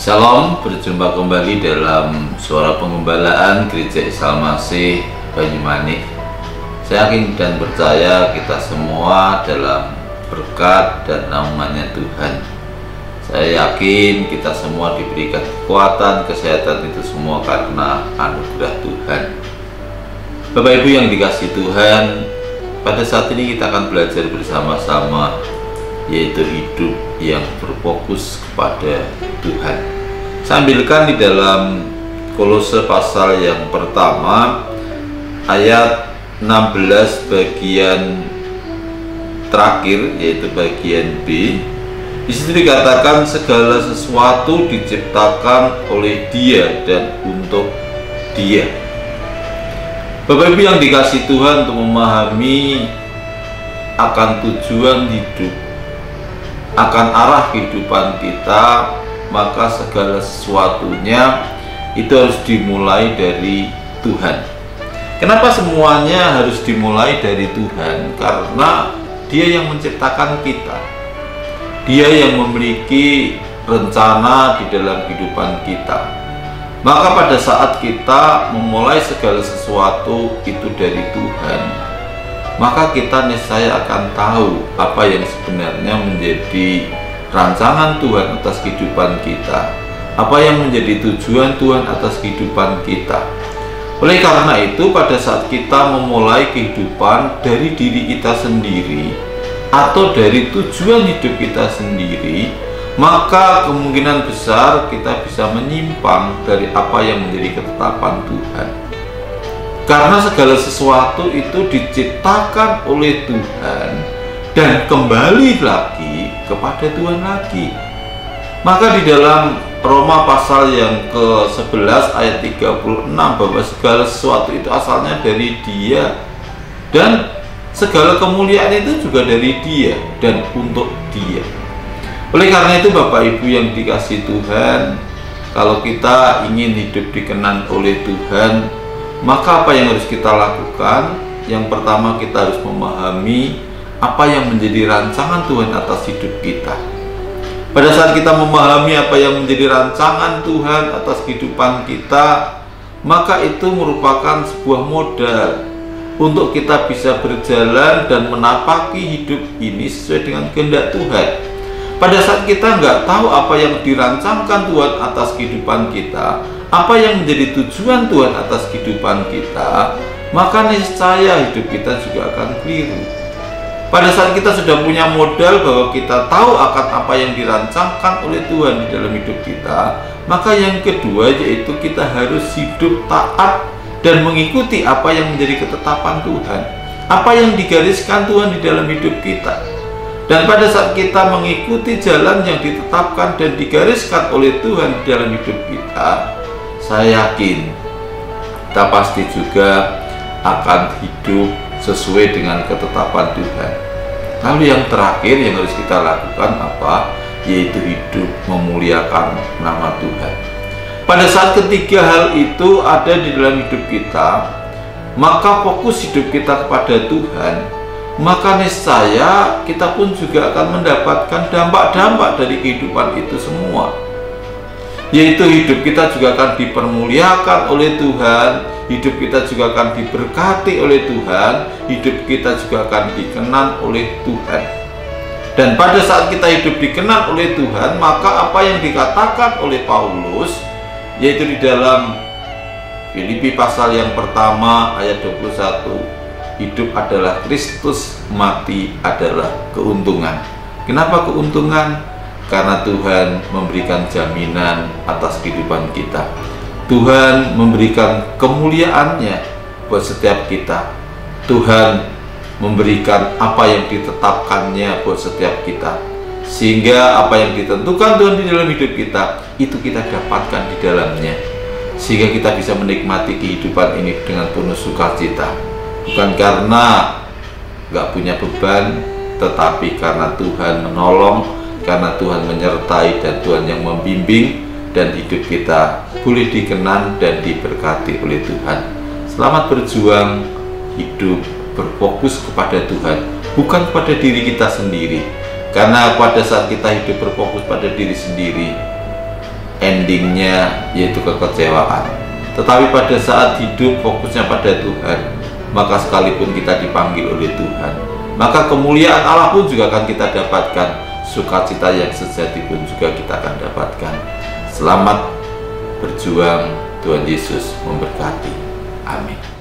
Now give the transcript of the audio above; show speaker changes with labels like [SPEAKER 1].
[SPEAKER 1] Shalom, berjumpa kembali dalam Suara Pengembalaan Gereja Isa Al-Masih Banyumanik. Saya yakin dan percaya kita semua dalam berkat dan naungannya Tuhan. Saya yakin kita semua diberikan kekuatan, kesehatan itu semua karena anugerah Tuhan. Bapak Ibu yang dikasihi Tuhan, pada saat ini kita akan belajar bersama-sama, yaitu hidup yang berfokus kepada Tuhan. Saya ambilkan di dalam Kolose pasal yang pertama ayat 16 bagian terakhir, yaitu bagian B. Di situ dikatakan segala sesuatu diciptakan oleh Dia dan untuk Dia. Bapak Ibu yang dikasihi Tuhan, untuk memahami akan tujuan hidup, akan arah kehidupan kita, maka segala sesuatunya itu harus dimulai dari Tuhan. Kenapa semuanya harus dimulai dari Tuhan? Karena Dia yang menciptakan kita, Dia yang memiliki rencana di dalam kehidupan kita. Maka pada saat kita memulai segala sesuatu itu dari Tuhan, maka kita niscaya akan tahu apa yang sebenarnya menjadi rancangan Tuhan atas kehidupan kita, apa yang menjadi tujuan Tuhan atas kehidupan kita. Oleh karena itu, pada saat kita memulai kehidupan dari diri kita sendiri atau dari tujuan hidup kita sendiri, maka kemungkinan besar kita bisa menyimpang dari apa yang menjadi ketetapan Tuhan. Karena segala sesuatu itu diciptakan oleh Tuhan dan kembali lagi kepada Tuhan lagi. Maka di dalam Roma pasal yang ke-11 ayat 36, bahwa segala sesuatu itu asalnya dari Dia dan segala kemuliaan itu juga dari Dia dan untuk Dia. Oleh karena itu Bapak Ibu yang dikasihi Tuhan, kalau kita ingin hidup dikenan oleh Tuhan, maka apa yang harus kita lakukan? Yang pertama, kita harus memahami apa yang menjadi rancangan Tuhan atas hidup kita. Pada saat kita memahami apa yang menjadi rancangan Tuhan atas kehidupan kita, maka itu merupakan sebuah modal untuk kita bisa berjalan dan menapaki hidup ini sesuai dengan kehendak Tuhan. Pada saat kita nggak tahu apa yang dirancangkan Tuhan atas kehidupan kita, apa yang menjadi tujuan Tuhan atas kehidupan kita, maka niscaya hidup kita juga akan keliru. Pada saat kita sudah punya modal bahwa kita tahu akan apa yang dirancangkan oleh Tuhan di dalam hidup kita, maka yang kedua yaitu kita harus hidup taat dan mengikuti apa yang menjadi ketetapan Tuhan, apa yang digariskan Tuhan di dalam hidup kita. Dan pada saat kita mengikuti jalan yang ditetapkan dan digariskan oleh Tuhan di dalam hidup kita, saya yakin kita pasti juga akan hidup sesuai dengan ketetapan Tuhan. Lalu yang terakhir yang harus kita lakukan apa? Yaitu hidup memuliakan nama Tuhan. Pada saat ketiga hal itu ada di dalam hidup kita, maka fokus hidup kita kepada Tuhan, maka niscaya kita pun juga akan mendapatkan dampak-dampak dari kehidupan itu semua. Yaitu hidup kita juga akan dipermuliakan oleh Tuhan, hidup kita juga akan diberkati oleh Tuhan, hidup kita juga akan dikenan oleh Tuhan. Dan pada saat kita hidup dikenan oleh Tuhan, maka apa yang dikatakan oleh Paulus, yaitu di dalam Filipi pasal yang pertama ayat 21, hidup adalah Kristus, mati adalah keuntungan. Kenapa keuntungan? Karena Tuhan memberikan jaminan atas kehidupan kita. Tuhan memberikan kemuliaannya buat setiap kita. Tuhan memberikan apa yang ditetapkannya buat setiap kita. Sehingga apa yang ditentukan Tuhan di dalam hidup kita, itu kita dapatkan di dalamnya. Sehingga kita bisa menikmati kehidupan ini dengan penuh sukacita. Bukan karena gak punya beban, tetapi karena Tuhan menolong, karena Tuhan menyertai dan Tuhan yang membimbing, dan hidup kita boleh dikenan dan diberkati oleh Tuhan. Selamat berjuang, hidup berfokus kepada Tuhan, bukan pada diri kita sendiri. Karena pada saat kita hidup berfokus pada diri sendiri, endingnya yaitu kekecewaan. Tetapi pada saat hidup fokusnya pada Tuhan, maka sekalipun kita dipanggil oleh Tuhan, maka kemuliaan Allah pun juga akan kita dapatkan, sukacita yang sejati pun juga kita akan dapatkan. Selamat berjuang, Tuhan Yesus memberkati. Amin.